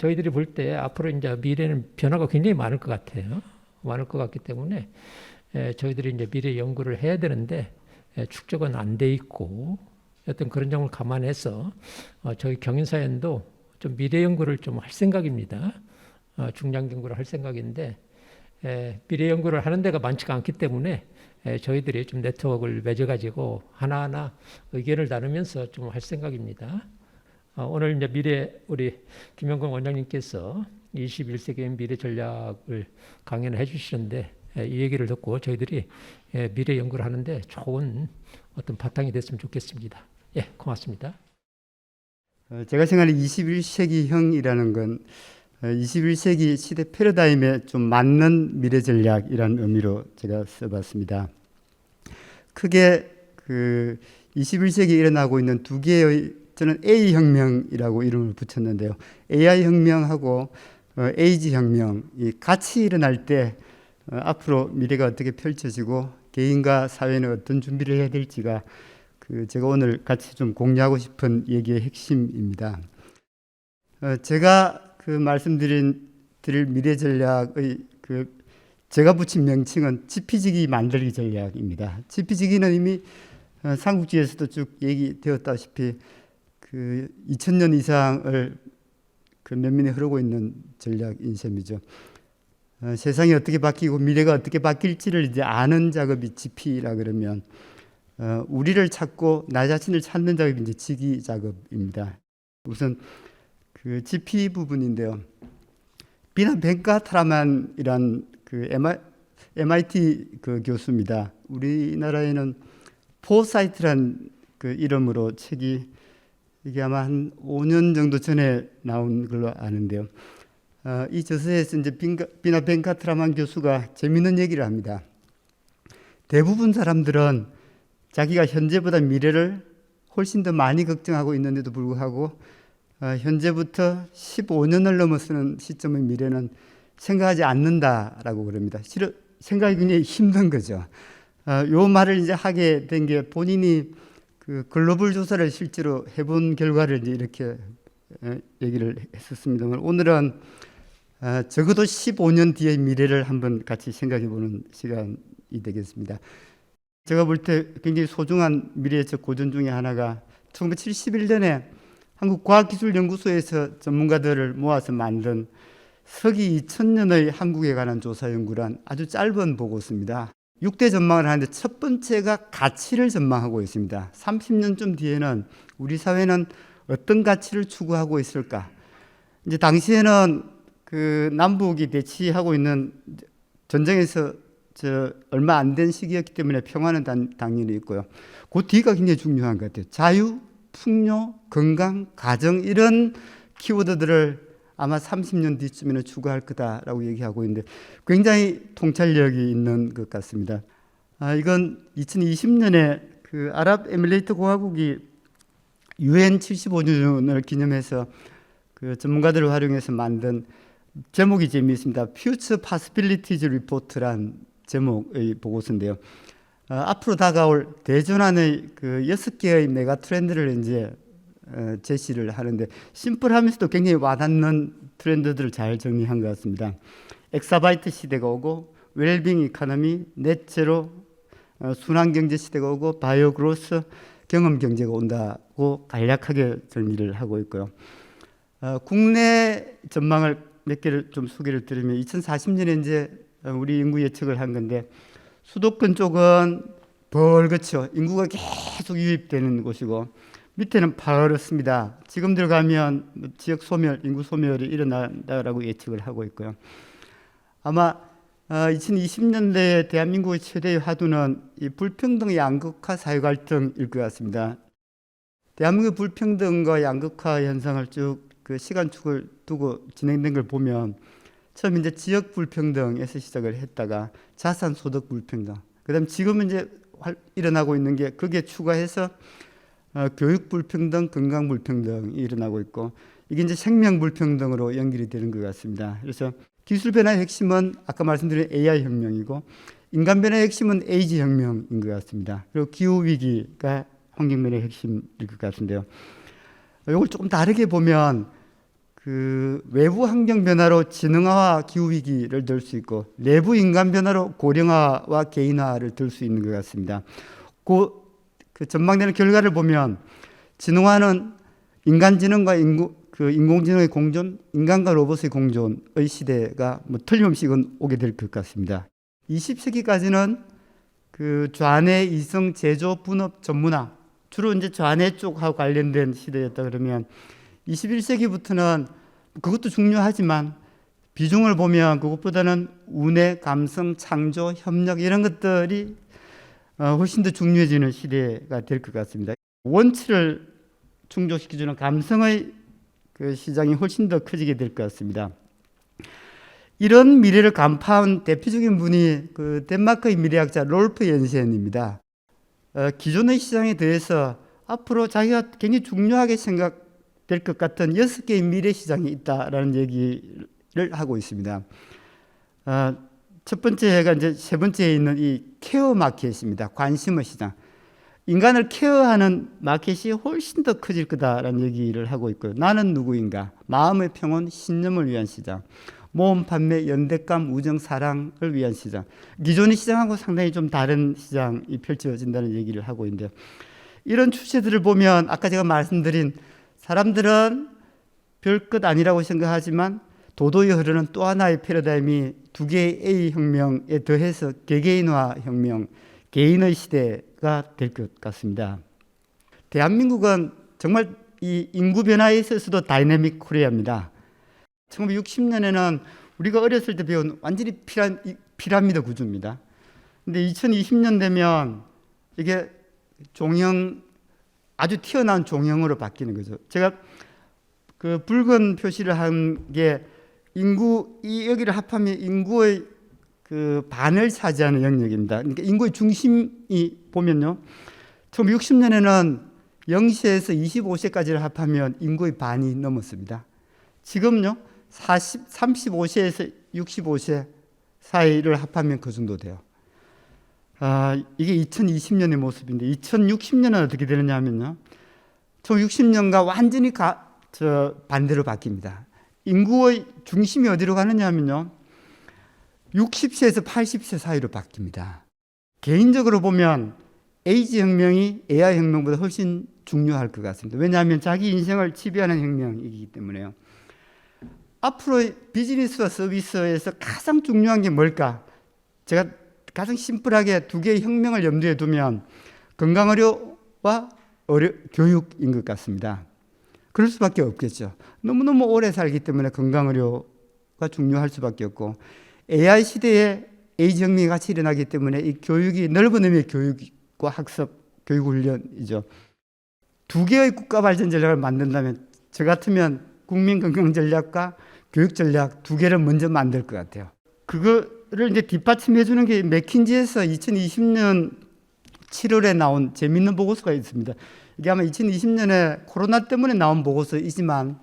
저희들이 볼 때 앞으로 이제 미래는 변화가 굉장히 많을 것 같아요. 많을 것 같기 때문에 저희들이 이제 미래 연구를 해야 되는데 축적은 안 돼 있고 어떤 그런 점을 감안해서 저희 경인사연도 좀 미래 연구를 좀 할 생각입니다. 중량 연구를 할 생각인데 미래 연구를 하는 데가 많지가 않기 때문에 저희들이 좀 네트워크를 맺어가지고 하나하나 의견을 나누면서 좀 할 생각입니다. 오늘 이제 미래 우리 김영건 원장님께서 21세기의 미래 전략을 강연을 해주시는데 이 얘기를 듣고 저희들이 미래 연구를 하는데 좋은 어떤 바탕이 됐으면 좋겠습니다. 예, 고맙습니다. 제가 생각하는 21세기형이라는 건 21세기 시대 패러다임에 좀 맞는 미래 전략이라는 의미로 제가 써봤습니다. 크게 그 21세기에 일어나고 있는 두 개의 저는 A혁명이라고 이름을 붙였는데요. AI혁명하고 AG혁명이 같이 일어날 때 앞으로 미래가 어떻게 펼쳐지고 개인과 사회는 어떤 준비를 해야 될지가 제가 오늘 같이 좀 공유하고 싶은 얘기의 핵심입니다. 제가 드릴 미래 전략의 제가 붙인 명칭은 지피지기 만들기 전략입니다. 지피지기는 이미 삼국지에서도 쭉 얘기되었다시피 2000년 이상을 면면에 흐르고 있는 전략인 셈이죠. 세상이 어떻게 바뀌고 미래가 어떻게 바뀔지를 이제 아는 작업이 지피라 그러면 우리를 찾고 나 자신을 찾는 작업이 이제 지기 작업입니다. 우선 지피 부분인데요. 비나 벤카타라만이란 MIT 교수입니다. 우리나라에는 포사이트란 이름으로 책이 이게 아마 한 5년 정도 전에 나온 걸로 아는데요. 이 저서에서 이제 비나 벤카트라만 교수가 재미있는 얘기를 합니다. 대부분 사람들은 자기가 현재보다 미래를 훨씬 더 많이 걱정하고 있는데도 불구하고 현재부터 15년을 넘어서는 시점의 미래는 생각하지 않는다라고 그럽니다. 실은 생각이 굉장히 힘든 거죠. 요 말을 이제 하게 된 게 본인이 글로벌 조사를 실제로 해본 결과를 이제 이렇게 얘기를 했었습니다만 오늘은 적어도 15년 뒤의 미래를 한번 같이 생각해 보는 시간이 되겠습니다. 제가 볼 때 굉장히 소중한 미래적 고전 중에 하나가 1971년에 한국과학기술연구소에서 전문가들을 모아서 만든 서기 2000년의 한국에 관한 조사 연구란 아주 짧은 보고서입니다. 6대 전망을 하는데 첫 번째가 가치를 전망하고 있습니다. 30년쯤 뒤에는 우리 사회는 어떤 가치를 추구하고 있을까? 이제 당시에는 남북이 대치하고 있는 전쟁에서 얼마 안 된 시기였기 때문에 평화는 당연히 있고요. 그 뒤가 굉장히 중요한 것 같아요. 자유, 풍요, 건강, 가정 이런 키워드들을 아마 30년 뒤쯤에는 추구할 거다라고 얘기하고 있는데 굉장히 통찰력이 있는 것 같습니다. 이건 2020년에 아랍에미레이트 공화국이 UN 75주년을 기념해서 전문가들을 활용해서 만든 제목이 재미있습니다. Future Possibilities Report란 제목의 보고서인데요. 앞으로 다가올 대전환의 6개의 메가 트렌드를 이제 제시를 하는데 심플하면서도 굉장히 와닿는 트렌드들을 잘 정리한 것 같습니다. 엑사바이트 시대가 오고 웰빙 이코노미, 넷제로, 순환경제 시대가 오고 바이오 그로스, 경험 경제가 온다고 간략하게 정리를 하고 있고요. 국내 전망을 몇 개를 좀 소개를 드리면 2040년에 이제 우리 인구 예측을 한 건데 수도권 쪽은 벌겋죠. 인구가 계속 유입되는 곳이고 밑에는 파랗습니다. 지금 들어가면 지역 소멸, 인구 소멸이 일어난다라고 예측을 하고 있고요. 아마 2020년대 대한민국의 최대의 화두는 이 불평등 양극화 사회 갈등일 것 같습니다. 대한민국의 불평등과 양극화 현상을 쭉 시간축을 두고 진행된 걸 보면 처음 이제 지역 불평등에서 시작을 했다가 자산 소득 불평등, 그다음 지금 이제 일어나고 있는 게 거기에 추가해서 교육 불평등, 건강 불평등이 일어나고 있고 이게 이제 생명 불평등으로 연결이 되는 것 같습니다. 그래서 기술 변화의 핵심은 아까 말씀드린 AI 혁명이고 인간 변화의 핵심은 에이지 혁명인 것 같습니다. 그리고 기후 위기가 환경 변화의 핵심일 것 같은데요. 이걸 조금 다르게 보면 그 외부 환경 변화로 지능화와 기후 위기를 들 수 있고 내부 인간 변화로 고령화와 개인화를 들 수 있는 것 같습니다. 그 전망되는 결과를 보면 지능화는 인간지능과 인공지능의 공존, 인간과 로봇의 공존의 시대가 뭐 틀림없이 이건 오게 될 것 같습니다. 20세기까지는 그 좌뇌 이성 제조 분업 전문화 주로 이제 좌뇌 쪽하고 관련된 시대였다 그러면 21세기부터는 그것도 중요하지만 비중을 보면 그것보다는 우뇌, 감성, 창조, 협력 이런 것들이 훨씬 더 중요해지는 시대가 될 것 같습니다. 원치를 충족시켜주는 감성의 그 시장이 훨씬 더 커지게 될 것 같습니다. 이런 미래를 간파한 대표적인 분이 그 덴마크의 미래학자 롤프 옌센입니다. 기존의 시장에 대해서 앞으로 자기가 굉장히 중요하게 생각될 것 같은 6개의 미래 시장이 있다라는 얘기를 하고 있습니다. 첫 번째가 이제 세 번째에 있는 이 케어 마켓입니다. 관심의 시장. 인간을 케어하는 마켓이 훨씬 더 커질 거다라는 얘기를 하고 있고요. 나는 누구인가? 마음의 평온, 신념을 위한 시장. 모험, 판매, 연대감, 우정, 사랑을 위한 시장. 기존의 시장하고 상당히 좀 다른 시장이 펼쳐진다는 얘기를 하고 있는데요. 이런 추세들을 보면 아까 제가 말씀드린 사람들은 별것 아니라고 생각하지만 도도히 흐르는 또 하나의 패러다임이 두 개의 A 혁명에 더해서 개개인화 혁명, 개인의 시대가 될 것 같습니다. 대한민국은 정말 이 인구 변화에 있어서도 다이내믹 코리아입니다. 1960년에는 우리가 어렸을 때 배운 완전히 피라미드 구조입니다. 근데 2020년 되면 이게 종형, 아주 튀어나온 종형으로 바뀌는 거죠. 제가 그 붉은 표시를 한 게 여기를 합하면 인구의 그 반을 차지하는 영역입니다. 그러니까 인구의 중심이 보면요. 1960년에는 0세에서 25세까지를 합하면 인구의 반이 넘었습니다. 지금요. 35세에서 65세 사이를 합하면 그 정도 돼요. 이게 2020년의 모습인데 2060년은 어떻게 되느냐 하면요. 1960년과 완전히 반대로 바뀝니다. 인구의 중심이 어디로 가느냐 하면요. 60세에서 80세 사이로 바뀝니다. 개인적으로 보면 에이지 혁명이 AI 혁명보다 훨씬 중요할 것 같습니다. 왜냐하면 자기 인생을 지배하는 혁명이기 때문에요. 앞으로의 비즈니스와 서비스에서 가장 중요한 게 뭘까? 제가 가장 심플하게 두 개의 혁명을 염두에 두면 건강의료와 교육인 것 같습니다. 그럴 수밖에 없겠죠. 너무너무 오래 살기 때문에 건강의료가 중요할 수밖에 없고 AI 시대에 에이지 혁명이 같이 일어나기 때문에 이 교육이 넓은 의미의 교육과 학습, 교육훈련이죠. 두 개의 국가 발전 전략을 만든다면 저 같으면 국민 건강 전략과 교육 전략 두 개를 먼저 만들 것 같아요. 그거를 이제 뒷받침해 주는 게 맥킨지에서 2020년 7월에 나온 재미있는 보고서가 있습니다. 이게 아마 2020년에 코로나 때문에 나온 보고서이지만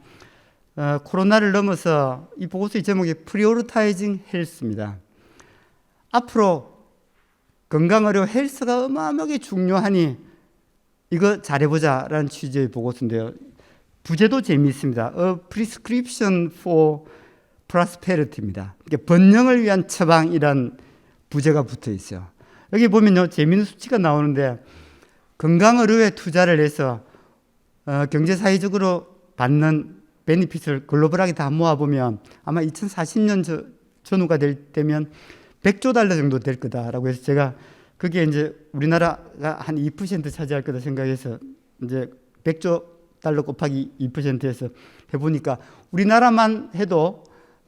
코로나를 넘어서 이 보고서의 제목이 Prioritizing Health입니다. 앞으로 건강의료 헬스가 어마어마하게 중요하니 이거 잘해보자라는 취지의 보고서인데요. 부제도 재미있습니다. A Prescription for Prosperity입니다. 번영을 위한 처방이란 부제가 붙어 있어요. 여기 보면요, 재미있는 수치가 나오는데 건강의료에 투자를 해서 경제사회적으로 받는 베니핏을 글로벌하게 다 모아보면 아마 2040년 전후가 될 때면 100조 달러 정도 될 거다라고 해서 제가 그게 이제 우리나라가 한 2% 차지할 거다 생각해서 이제 100조 달러 곱하기 2%에서 해보니까 우리나라만 해도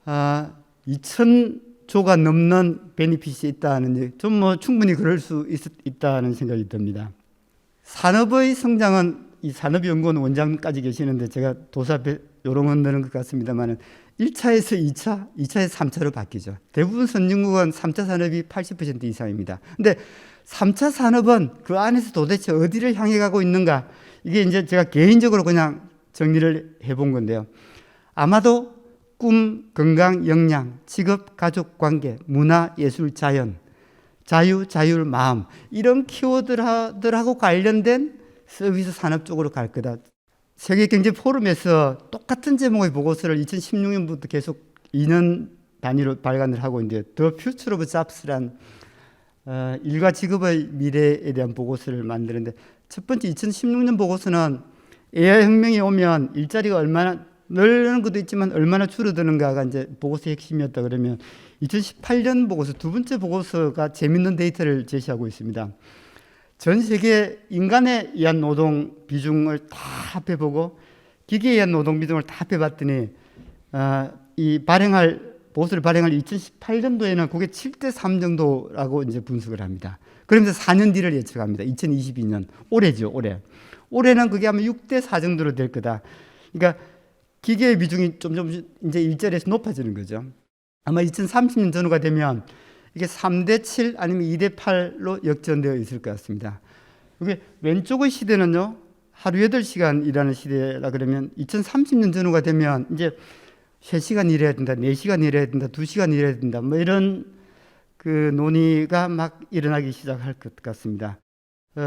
2,000조가 넘는 베니핏이 있다는 좀 뭐 충분히 그럴 수 있다는 생각이 듭니다. 산업의 성장은 이 산업연구원 원장까지 계시는데 제가 도사 요령은 드는 것 같습니다만 1차에서 2차, 2차에서 3차로 바뀌죠. 대부분 선진국은 3차 산업이 80% 이상입니다. 근데 3차 산업은 그 안에서 도대체 어디를 향해 가고 있는가? 이게 이제 제가 개인적으로 그냥 정리를 해본 건데요. 아마도 꿈, 건강, 역량, 직업, 가족, 관계, 문화, 예술, 자연, 자유, 자율, 마음 이런 키워드들하고 관련된 서비스 산업 쪽으로 갈 거다. 세계 경제 포럼에서 똑같은 제목의 보고서를 2016년부터 계속 2년 단위로 발간을 하고 있는데 The Future of Jobs란 일과 직업의 미래에 대한 보고서를 만드는데 첫 번째 2016년 보고서는 AI 혁명이 오면 일자리가 얼마나 늘는 것도 있지만 얼마나 줄어드는가가 이제 보고서의 핵심이었다 그러면 2018년 보고서 두 번째 보고서가 재밌는 데이터를 제시하고 있습니다. 전 세계 인간에 의한 노동 비중을 다 합해보고 기계에 의한 노동 비중을 다 합해봤더니 이 보고서를 발행할 2018년도에는 그게 7대3 정도라고 이제 분석을 합니다. 그러면서 4년 뒤를 예측합니다. 2022년 올해죠, 올해. 올해는 그게 아마 6대4 정도로 될 거다. 그러니까 기계의 비중이 점점 이제 일자리에서 높아지는 거죠. 아마 2030년 전후가 되면 이게 3대7 아니면 2대8로 역전되어 있을 것 같습니다. 이게 왼쪽의 시대는요, 하루 8시간 일하는 시대라 그러면 2030년 전후가 되면 이제 3시간 일해야 된다, 4시간 일해야 된다, 2시간 일해야 된다, 뭐 이런 그 논의가 막 일어나기 시작할 것 같습니다.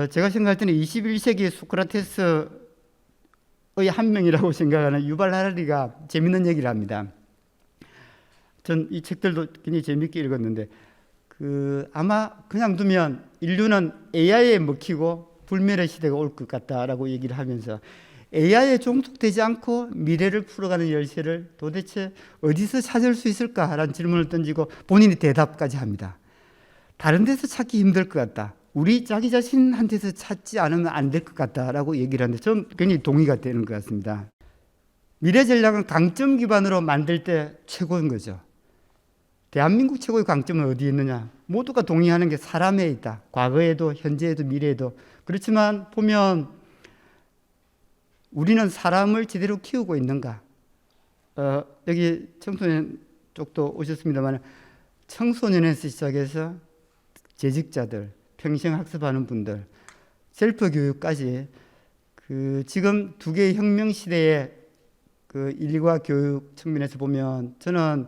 제가 생각할 때는 21세기 소크라테스의 한 명이라고 생각하는 유발 하라리가 재밌는 얘기를 합니다. 전 이 책들도 굉장히 재밌게 읽었는데 아마 그냥 두면 인류는 AI에 먹히고 불멸의 시대가 올 것 같다라고 얘기를 하면서 AI에 종속되지 않고 미래를 풀어가는 열쇠를 도대체 어디서 찾을 수 있을까라는 질문을 던지고 본인이 대답까지 합니다. 다른 데서 찾기 힘들 것 같다. 우리 자기 자신한테서 찾지 않으면 안 될 것 같다라고 얘기를 하는데 좀 굉장히 동의가 되는 것 같습니다. 미래 전략은 강점 기반으로 만들 때 최고인 거죠. 대한민국 최고의 강점은 어디에 있느냐? 모두가 동의하는 게 사람에 있다. 과거에도 현재에도 미래에도. 그렇지만 보면 우리는 사람을 제대로 키우고 있는가? 여기 청소년 쪽도 오셨습니다만 청소년에서 시작해서 재직자들, 평생 학습하는 분들, 셀프 교육까지 지금 두 개의 혁명 시대의 일과 교육 측면에서 보면 저는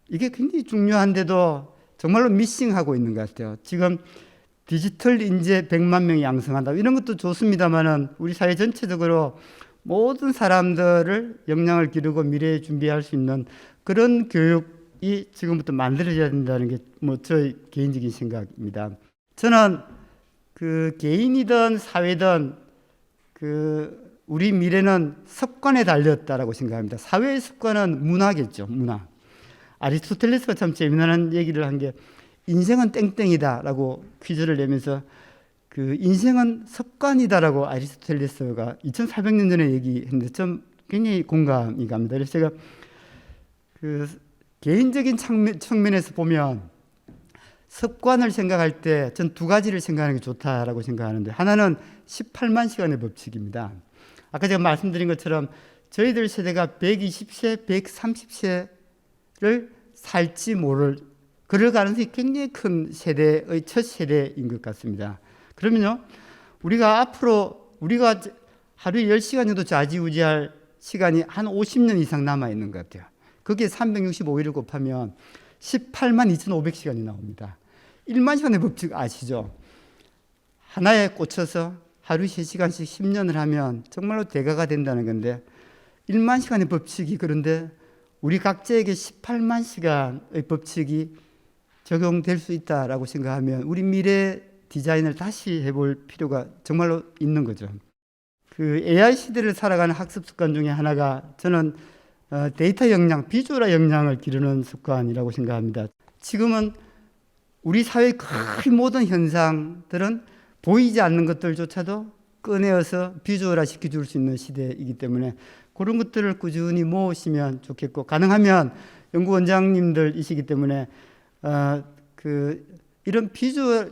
이게 굉장히 중요한데도 정말로 미싱하고 있는 것 같아요. 지금 디지털 인재 100만 명이 양성한다. 이런 것도 좋습니다만은 우리 사회 전체적으로 모든 사람들을 역량을 기르고 미래에 준비할 수 있는 그런 교육이 지금부터 만들어져야 된다는 게 뭐 저의 개인적인 생각입니다. 저는 개인이든 사회든 우리 미래는 습관에 달렸다라고 생각합니다. 사회의 습관은 문화겠죠, 문화. 아리스토텔레스가 참 재미난 얘기를 한 게 인생은 땡땡이다라고 퀴즈를 내면서 인생은 습관이다라고 아리스토텔레스가 2400년 전에 얘기했는데 좀 굉장히 공감이 갑니다. 그래서 제가 개인적인 측면에서 보면 습관을 생각할 때 전 두 가지를 생각하는 게 좋다라고 생각하는데 하나는 18만 시간의 법칙입니다. 아까 제가 말씀드린 것처럼 저희들 세대가 120세, 130세를 살지 모를 그럴 가능성이 굉장히 큰 세대의 첫 세대인 것 같습니다. 그러면요, 우리가 하루에 10시간 정도 좌지우지할 시간이 한 50년 이상 남아있는 것 같아요. 거기에 365일을 곱하면 18만 2,500시간이 나옵니다. 1만 시간의 법칙 아시죠? 하나에 꽂혀서 하루 3시간씩 10년을 하면 정말로 대가가 된다는 건데 1만 시간의 법칙이 그런데 우리 각자에게 18만 시간의 법칙이 적용될 수 있다라고 생각하면 우리 미래 디자인을 다시 해볼 필요가 정말로 있는 거죠. AI 시대를 살아가는 학습 습관 중에 하나가 저는 데이터 역량, 비주얼화 역량을 기르는 습관이라고 생각합니다. 지금은 우리 사회의 거의 모든 현상들은 보이지 않는 것들조차도 꺼내어서 비주얼화 시켜줄 수 있는 시대이기 때문에 그런 것들을 꾸준히 모으시면 좋겠고 가능하면 연구원장님들이시기 때문에 이런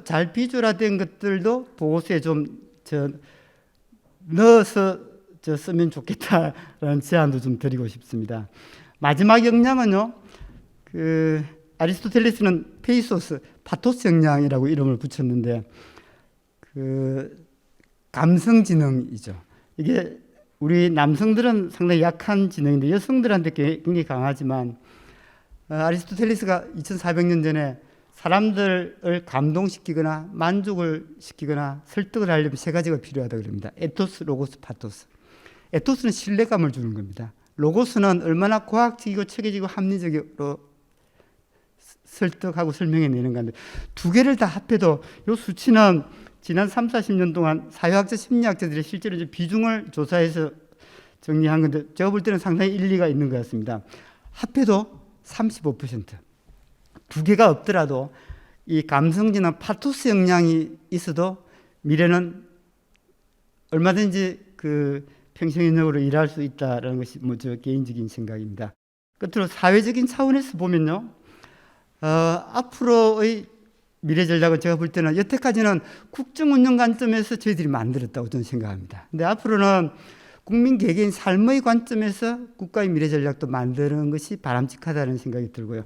잘 비주얼화된 것들도 보고서에 좀 넣어서 쓰면 좋겠다라는 제안도 좀 드리고 싶습니다. 마지막 역량은요, 아리스토텔레스는 파토스 역량이라고 이름을 붙였는데, 감성지능이죠. 이게 우리 남성들은 상당히 약한 지능인데 여성들한테 굉장히 강하지만, 아리스토텔레스가 2400년 전에 사람들을 감동시키거나 만족을 시키거나 설득을 하려면 세 가지가 필요하다고 그럽니다. 에토스, 로고스, 파토스. 에토스는 신뢰감을 주는 겁니다. 로고스는 얼마나 과학적이고 체계적이고 합리적으로 설득하고 설명해내는 건데 두 개를 다 합해도 이 수치는 지난 30-40년 동안 사회학자, 심리학자들이 실제로 이제 비중을 조사해서 정리한 건데 제가 볼 때는 상당히 일리가 있는 것 같습니다. 합해도 35%. 두 개가 없더라도 이 감성진한 파토스 역량이 있어도 미래는 얼마든지 그 평생인력으로 일할 수 있다는 것이 저 개인적인 생각입니다. 끝으로 사회적인 차원에서 보면요, 앞으로의 미래 전략은 제가 볼 때는 여태까지는 국정 운영 관점에서 저희들이 만들었다고 저는 생각합니다. 근데 앞으로는 국민 개개인 삶의 관점에서 국가의 미래 전략도 만드는 것이 바람직하다는 생각이 들고요.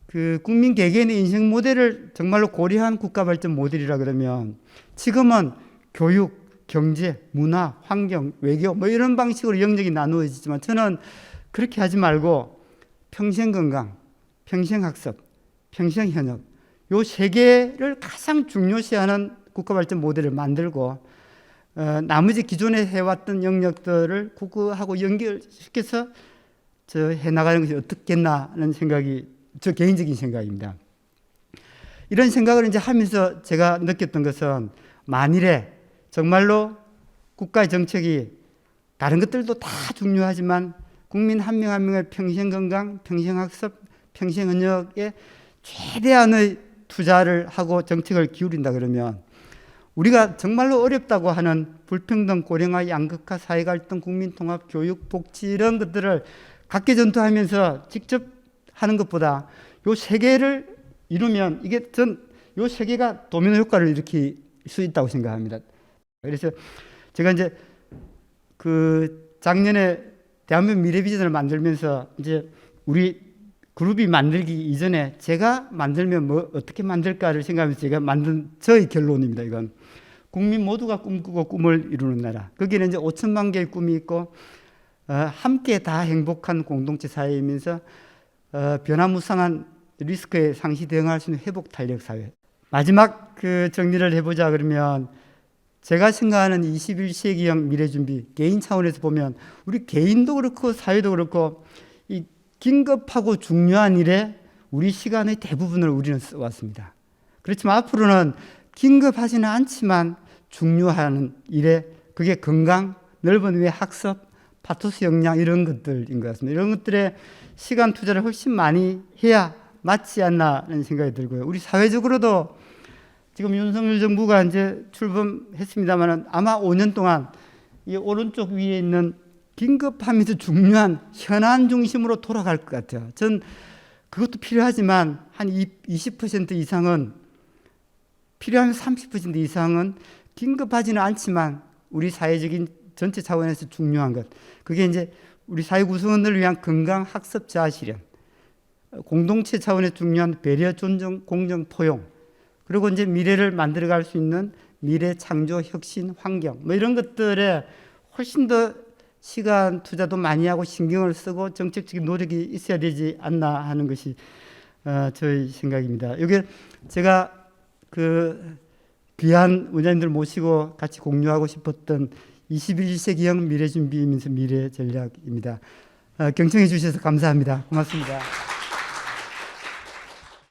그 국민 개개인의 인생 모델을 정말로 고려한 국가 발전 모델이라 그러면 지금은 교육, 경제, 문화, 환경, 외교 뭐 이런 방식으로 영역이 나누어지지만 저는 그렇게 하지 말고 평생 건강, 평생 학습, 평생 현역 요 세 개를 가장 중요시하는 국가 발전 모델을 만들고 나머지 기존에 해왔던 영역들을 국가하고 연결시켜서 해나가는 것이 어떻겠나는 생각이 저 개인적인 생각입니다. 이런 생각을 이제 하면서 제가 느꼈던 것은 만일에 정말로 국가의 정책이 다른 것들도 다 중요하지만 국민 한 명 한 명의 평생 건강, 평생 학습, 평생 현역에 최대한의 투자를 하고 정책을 기울인다 그러면 우리가 정말로 어렵다고 하는 불평등, 고령화, 양극화, 사회갈등, 국민통합, 교육, 복지 이런 것들을 각계전투하면서 직접 하는 것보다 요 세 개를 이루면 이게 전 요 세 개가 도미노 효과를 일으킬 수 있다고 생각합니다. 그래서 제가 이제 그 작년에 대한민국 미래 비전을 만들면서 이제 우리 그룹이 만들기 이전에 제가 만들면 뭐 어떻게 만들까를 생각하면서 제가 만든 저의 결론입니다. 이건 국민 모두가 꿈꾸고 꿈을 이루는 나라. 거기는 이제 5천만 개의 꿈이 있고 함께 다 행복한 공동체 사회이면서 변화무쌍한 리스크에 상시 대응할 수 있는 회복 탄력 사회. 마지막 그 정리를 해보자 그러면 제가 생각하는 21세기형 미래 준비 개인 차원에서 보면 우리 개인도 그렇고 사회도 그렇고 이 긴급하고 중요한 일에 우리 시간의 대부분을 우리는 써왔습니다. 그렇지만 앞으로는 긴급하지는 않지만 중요한 일에 그게 건강, 넓은 외 학습, 파토스 역량 이런 것들인 것 같습니다. 이런 것들에 시간 투자를 훨씬 많이 해야 맞지 않나라는 생각이 들고요. 우리 사회적으로도 지금 윤석열 정부가 이제 출범했습니다만 아마 5년 동안 이 오른쪽 위에 있는 긴급하면서 중요한 현안 중심으로 돌아갈 것 같아요. 전 그것도 필요하지만 한 20% 이상은 필요하면 30% 이상은 긴급하지는 않지만 우리 사회적인 전체 차원에서 중요한 것. 그게 이제 우리 사회 구성원들을 위한 건강, 학습, 자아 실현, 공동체 차원의 중요한 배려, 존중, 공정, 포용, 그리고 이제 미래를 만들어갈 수 있는 미래 창조, 혁신, 환경 뭐 이런 것들에 훨씬 더 시간 투자도 많이 하고 신경을 쓰고 정책적인 노력이 있어야 되지 않나 하는 것이 저희 생각입니다. 이게 제가 그 귀한 원장님들 모시고 같이 공유하고 싶었던 21세기형 미래 준비이면서 미래 전략입니다. 경청해 주셔서 감사합니다. 고맙습니다.